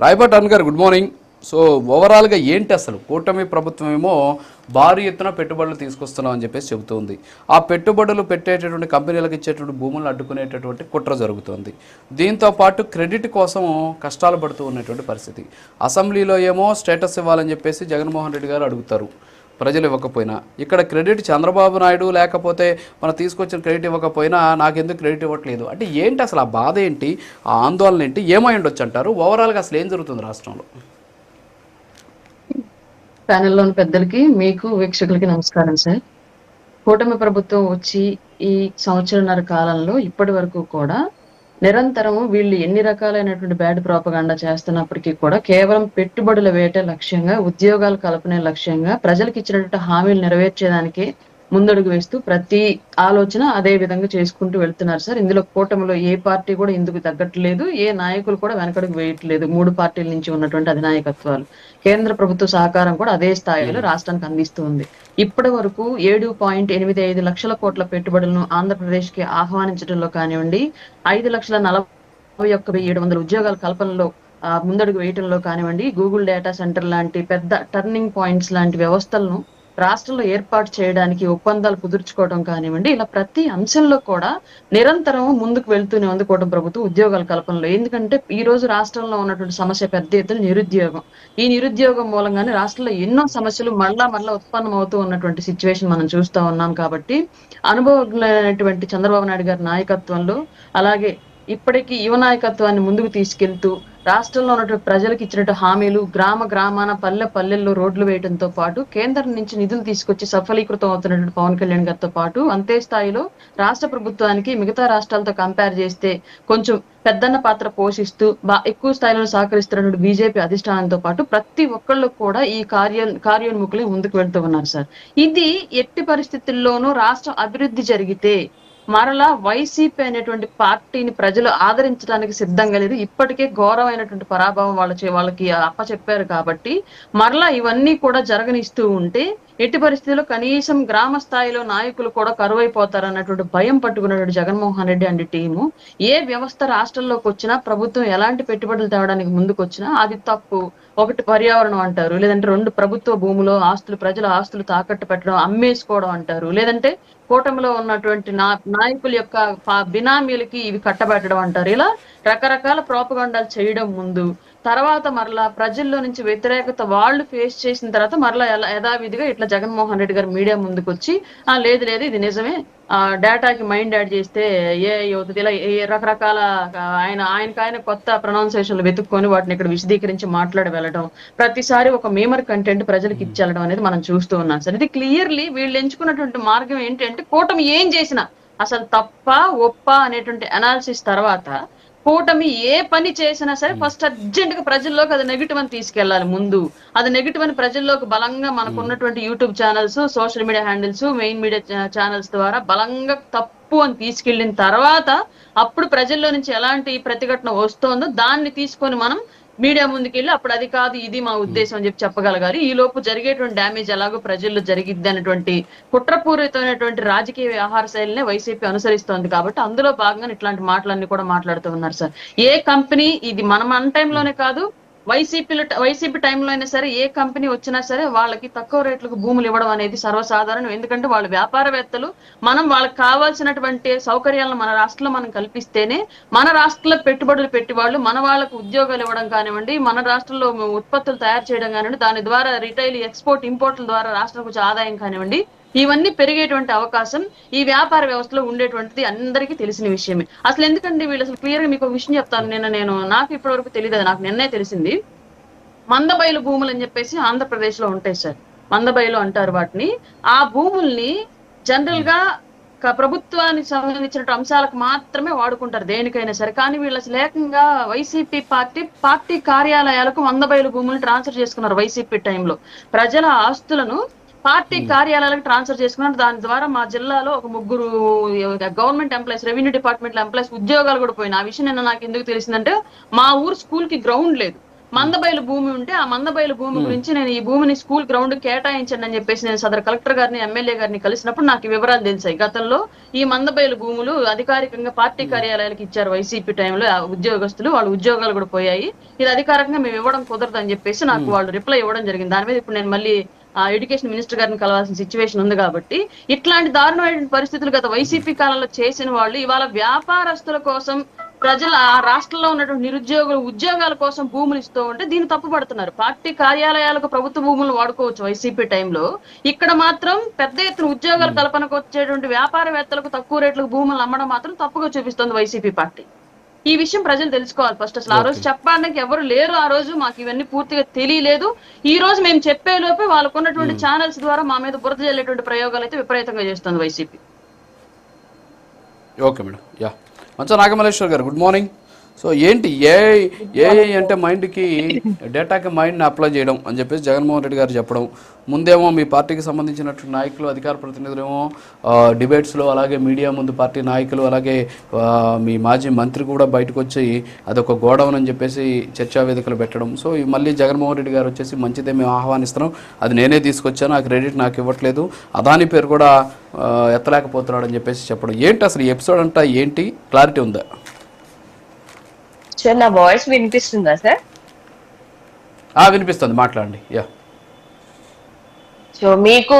రాయపాటి అరుణ్ గారు good morning. So ఓవరాల్గా ఏంటి అసలు కూటమి ప్రభుత్వం ఏమో భారీ ఎత్తున పెట్టుబడులు తీసుకొస్తున్నాం అని చెప్పేసి చెబుతోంది. ఆ పెట్టుబడులు పెట్టేటటువంటి కంపెనీలకు ఇచ్చేటువంటి భూములను అడ్డుకునేటటువంటి కుట్ర జరుగుతోంది. దీంతో పాటు క్రెడిట్ కోసం కష్టాలు పడుతూ ఉన్నటువంటి పరిస్థితి. అసెంబ్లీలో ఏమో స్టేటస్ ఇవ్వాలని చెప్పేసి జగన్మోహన్ రెడ్డి గారు అడుగుతారు, ప్రజలు ఇవ్వకపోయినా. ఇక్కడ క్రెడిట్ చంద్రబాబు నాయుడు లేకపోతే మనం తీసుకొచ్చిన క్రెడిట్ ఇవ్వకపోయినా నాకెందుకు క్రెడిట్ ఇవ్వట్లేదు అంటే ఏంటి అసలు ఆ బాధ ఏంటి, ఆ ఆందోళన ఏంటి, ఏమై ఉండొచ్చు అంటారు? ఓవరాల్గా అసలు ఏం జరుగుతుంది రాష్ట్రంలో? ప్యానెల్లోని పెద్దలకి, మీకు వీక్షకులకి నమస్కారం సార్. కూటమి ప్రభుత్వం వచ్చి ఈ సంవత్సరన్నర కాలంలో ఇప్పటి వరకు కూడా నిరంతరం వీళ్ళు ఎన్ని రకాలైనటువంటి బ్యాడ్ ప్రోపగాండా చేస్తున్నప్పటికీ కూడా కేవలం పెట్టుబడుల వేటే లక్ష్యంగా, ఉద్యోగాలు కల్పనే లక్ష్యంగా, ప్రజలకు ఇచ్చినటువంటి హామీలు నెరవేర్చేదానికి ముందడుగు వేస్తూ ప్రతి ఆలోచన అదే విధంగా చేసుకుంటూ వెళ్తున్నారు సార్. ఇందులో కూటమిలో ఏ పార్టీ కూడా ఇందుకు తగ్గట్లేదు, ఏ నాయకులు కూడా వెనకడుగు వేయట్లేదు. 3 పార్టీల నుంచి ఉన్నటువంటి అధినాయకత్వాలు, కేంద్ర ప్రభుత్వ సహకారం కూడా అదే స్థాయిలో రాష్ట్రానికి అందిస్తూ ఉంది. ఇప్పటి వరకు 7.85 లక్షల కోట్ల పెట్టుబడులను ఆంధ్రప్రదేశ్ కి ఆహ్వానించడంలో కానివ్వండి, 5,41,700 ఉద్యోగాల కల్పనలో ముందడుగు వేయటంలో కానివ్వండి, గూగుల్ డేటా సెంటర్ లాంటి పెద్ద టర్నింగ్ పాయింట్స్ లాంటి వ్యవస్థలను రాష్ట్రంలో ఏర్పాటు చేయడానికి ఒప్పందాలు కుదుర్చుకోవడం కానివ్వండి, ఇలా ప్రతి అంశంలో కూడా నిరంతరం ముందుకు వెళ్తూనే ఉంది కూటమి ప్రభుత్వం ఉద్యోగాల కల్పనలో. ఎందుకంటే ఈ రోజు రాష్ట్రంలో ఉన్నటువంటి సమస్య పెద్ద ఎత్తున నిరుద్యోగం. ఈ నిరుద్యోగం మూలంగానే రాష్ట్రంలో ఎన్నో సమస్యలు మళ్ళా ఉత్పన్నం అవుతూ ఉన్నటువంటి సిచ్యువేషన్ మనం చూస్తూ ఉన్నాం. కాబట్టి అనుభవజ్ఞులైనటువంటి చంద్రబాబు నాయుడు గారి నాయకత్వంలో, అలాగే ఇప్పటికీ యువ నాయకత్వాన్ని ముందుకు తీసుకెళ్తూ రాష్ట్రంలో ఉన్నటువంటి ప్రజలకు ఇచ్చినట్టు హామీలు, గ్రామాన పల్లెల్లో రోడ్లు వేయడంతో పాటు కేంద్రం నుంచి నిధులు తీసుకొచ్చి సఫలీకృతం అవుతున్నటువంటి పవన్ కళ్యాణ్ గారితో పాటు అంతే స్థాయిలో రాష్ట్ర ప్రభుత్వానికి మిగతా రాష్ట్రాలతో కంపేర్ చేస్తే కొంచెం పెద్దన్న పాత్ర పోషిస్తూ ఎక్కువ స్థాయిలో సహకరిస్తున్నటువంటి బీజేపీ అధిష్టానంతో పాటు ప్రతి ఒక్కళ్ళు కూడా ఈ కార్యోన్ముఖులే ముందుకు వెళ్తూ ఉన్నారు సార్. ఇది ఎట్టి పరిస్థితుల్లోనూ రాష్ట్రం అభివృద్ధి జరిగితే మరలా వైసీపీ అనేటువంటి పార్టీని ప్రజలు ఆదరించడానికి సిద్ధంగా లేదు. ఇప్పటికే ఘోరమైనటువంటి పరాభవం వాళ్ళకి అప్పచెప్పారు. కాబట్టి మరలా ఇవన్నీ కూడా జరగనిస్తూ ఉంటే ఎట్టి పరిస్థితుల్లో కనీసం గ్రామ స్థాయిలో నాయకులు కూడా కరువైపోతారు అన్నటువంటి భయం పట్టుకున్నటువంటి జగన్మోహన్ రెడ్డి అండ్ టీము ఏ వ్యవస్థ రాష్ట్రంలోకి వచ్చినా, ప్రభుత్వం ఎలాంటి పెట్టుబడులు తేవడానికి ముందుకు వచ్చినా అది తప్పు. ఒకటి పర్యావరణం అంటారు, లేదంటే 2 ప్రభుత్వ భూములో ఆస్తులు, ప్రజల ఆస్తులు తాకట్టు పెట్టడం, అమ్మేసుకోవడం అంటారు, లేదంటే కూటమిలో ఉన్నటువంటి నాయకుల యొక్క బినామీలకి ఇవి కట్టబెట్టడం అంటారు. ఇలా రకరకాల ప్రోపగాండాలు చేయడం ముందు, తర్వాత మరలా ప్రజల్లో నుంచి వ్యతిరేకత వాళ్ళు ఫేస్ చేసిన తర్వాత మరలా యథావిధిగా ఇట్లా జగన్మోహన్ రెడ్డి గారు మీడియా ముందుకు వచ్చి లేదు ఇది నిజమే, డేటాకి మైండ్ యాడ్ చేస్తే ఏ అవుతుంది, ఇలా రకరకాల ఆయన కొత్త ప్రొనౌన్సియేషన్లు వెతుక్కొని వాటిని ఇక్కడ విశదీకరించి మాట్లాడి వెళ్ళడం, ప్రతిసారి ఒక మేమర్ కంటెంట్ ప్రజలకు ఇచ్చేయడం అనేది మనం చూస్తూ ఉన్నాం సార్. ఇది క్లియర్లీ వీళ్ళు ఎంచుకున్నటువంటి మార్గం ఏంటంటే కూటమి ఏం చేసినా అసలు తప్ప ఒప్ప అనేటువంటి అనాలిసిస్ తర్వాత కూటమి ఏ పని చేసినా సరే ఫస్ట్ అర్జెంట్ గా ప్రజల్లోకి అది నెగిటివ్ అని తీసుకెళ్లాలి. ముందు అది నెగిటివ్ అని ప్రజల్లోకి బలంగా మనకు ఉన్నటువంటి YouTube channels, social media handles, main media channels ద్వారా బలంగా తప్పు అని తీసుకెళ్లిన తర్వాత అప్పుడు ప్రజల్లో నుంచి ఎలాంటి ప్రతిఘటన వస్తోందో దాన్ని తీసుకొని మనం మీడియా ముందుకెళ్ళి అప్పుడు అది కాదు ఇది మా ఉద్దేశం అని చెప్పగలగాలి. ఈ లోపు జరిగేటువంటి డ్యామేజ్ ఎలాగో ప్రజల్లో జరిగిద్ది అనేటువంటి కుట్రపూరితమైనటువంటి రాజకీయ వ్యవహార శైలినే వైసీపీ అనుసరిస్తోంది. కాబట్టి అందులో భాగంగా ఇట్లాంటి మాటలన్నీ కూడా మాట్లాడుతూ ఉన్నారు సార్. ఏ కంపెనీ ఇది మన టైంలోనే కాదు, వైసీపీ టైంలో అయినా సరే ఏ కంపెనీ వచ్చినా సరే వాళ్ళకి తక్కువ రేట్లకు భూములు ఇవ్వడం అనేది సర్వసాధారణం. ఎందుకంటే వాళ్ళు వ్యాపారవేత్తలు. మనం వాళ్ళకి కావాల్సినటువంటి సౌకర్యాలను మన రాష్ట్రంలో మనం కల్పిస్తేనే మన రాష్ట్రంలో పెట్టుబడులు పెట్టి వాళ్ళు మన వాళ్ళకు ఉద్యోగాలు ఇవ్వడం కానివ్వండి, మన రాష్ట్రంలో ఉత్పత్తులు తయారు చేయడం కానివ్వండి, దాని ద్వారా రిటైల్, ఎక్స్పోర్ట్, ఇంపోర్ట్ల ద్వారా రాష్ట్రానికి వచ్చే ఆదాయం కానివ్వండి, ఇవన్నీ పెరిగేటువంటి అవకాశం ఈ వ్యాపార వ్యవస్థలో ఉండేటువంటిది అందరికీ తెలిసిన విషయమే. అసలు ఎందుకంటే వీళ్ళు అసలు క్లియర్ గా మీకు ఒక విషయం చెప్తాను. నేను నాకు ఇప్పటి వరకు తెలియదు, నాకు నిన్నే తెలిసింది. మందబయలు భూములు అని చెప్పేసి ఆంధ్రప్రదేశ్ లో ఉంటాయి సార్, మందబయలు అంటారు వాటిని. ఆ భూముల్ని జనరల్ గా ప్రభుత్వానికి సంబంధించిన అంశాలకు మాత్రమే వాడుకుంటారు దేనికైనా సరే. కానీ వీళ్ళు అసలు ఏకంగా వైసీపీ పార్టీ కార్యాలయాలకు మందబయలు భూములు ట్రాన్స్ఫర్ చేసుకున్నారు. వైసీపీ టైంలో ప్రజల ఆస్తులను పార్టీ కార్యాలయాలకు ట్రాన్స్ఫర్ చేసుకున్నారు. దాని ద్వారా మా జిల్లాలో ఒక 3 government employees, revenue department employees ఉద్యోగాలు కూడా పోయినాయి. ఆ విషయం నిన్న నాకు ఎందుకు తెలిసిందంటే మా ఊరు స్కూల్ కి గ్రౌండ్ లేదు. మందబయలు భూమి ఉంటే ఆ మందబయలు భూమి గురించి నేను ఈ భూమిని స్కూల్ గ్రౌండ్ కేటాయించండి అని చెప్పేసి నేను సదరు కలెక్టర్ గారిని ఎమ్మెల్యే గారిని కలిసినప్పుడు నాకు ఈ వివరాలు తెలిసాయి. గతంలో ఈ మందబయలు భూములు అధికారికంగా పార్టీ కార్యాలయాలకు ఇచ్చారు వైసీపీ టైంలో ఉద్యోగస్తులు, వాళ్ళ ఉద్యోగాలు కూడా పోయాయి. ఇది అధికారికంగా మేము ఇవ్వడం కుదరదు అని చెప్పేసి నాకు వాళ్ళు రిప్లై ఇవ్వడం జరిగింది. దాని మీద ఇప్పుడు నేను మళ్ళీ ఎడ్యుకేషన్ మినిస్టర్ గారిని కలవాల్సిన సిచ్యువేషన్ ఉంది. కాబట్టి ఇట్లాంటి దారుణమైన పరిస్థితులు గత వైసీపీ కాలంలో చేసిన వాళ్ళు ఇవాళ వ్యాపారస్తుల కోసం, ప్రజల ఆ రాష్ట్రంలో ఉన్నటువంటి నిరుద్యోగుల ఉద్యోగాల కోసం భూములు ఇస్తూ ఉంటే దీన్ని తప్పుపడుతున్నారు. పార్టీ కార్యాలయాలకు ప్రభుత్వ భూములు వాడుకోవచ్చు వైసీపీ టైంలో, ఇక్కడ మాత్రం పెద్ద ఎత్తున ఉద్యోగాల కల్పనకు వచ్చేటువంటి వ్యాపారవేత్తలకు తక్కువ రేట్లకు భూములు అమ్మడం మాత్రం తప్పుగా చూపిస్తోంది వైసీపీ పార్టీ. ఈ విషయం ప్రజలు తెలుసుకోవాలి ఫస్ట్. అసలు ఆ రోజు చెప్పడానికి ఎవరు లేరు, ఆ రోజు మాకు ఇవన్నీ పూర్తిగా తెలియలేదు. ఈ రోజు మేము చెప్పే లోపే వాళ్ళకు ఉన్నటువంటి ఛానల్స్ ద్వారా మా మీద బురద జల్లేటువంటి ప్రయోగాలు అయితే విపరీతంగా చేస్తుంది వైసీపీ. Okay madam, yeah. మంచా నాగమల్లేశ్వర్ గారు, గుడ్ మార్నింగ్. సో ఏంటి ఏఐ అంటే మైండ్కి డేటాకి మైండ్ని అప్లై చేయడం అని చెప్పేసి జగన్మోహన్ రెడ్డి గారు చెప్పడం, ముందేమో మీ పార్టీకి సంబంధించినటువంటి నాయకులు, అధికార ప్రతినిధులేమో డిబేట్స్లో, అలాగే మీడియా ముందు పార్టీ నాయకులు, అలాగే మీ మాజీ మంత్రి కూడా బయటకు వచ్చి అదొక గోడౌన్ అని చెప్పేసి చర్చా వేదికలు పెట్టడం. సో మళ్ళీ జగన్మోహన్ రెడ్డి గారు వచ్చేసి మంచిదే, మేము ఆహ్వానిస్తున్నాం, అది నేనే తీసుకొచ్చాను, ఆ క్రెడిట్ నాకు ఇవ్వట్లేదు, అదాని పేరు కూడా ఎత్తలేకపోతున్నాడు అని చెప్పేసి చెప్పడం. ఏంటి అసలు ఈ ఎపిసోడ్ అంతా ఏంటి, క్లారిటీ ఉందా? సార్ నా వాయిస్ వినిపిస్తుందా సార్? వినిపిస్తుంది, మాట్లాడండి. యా. సో మీకు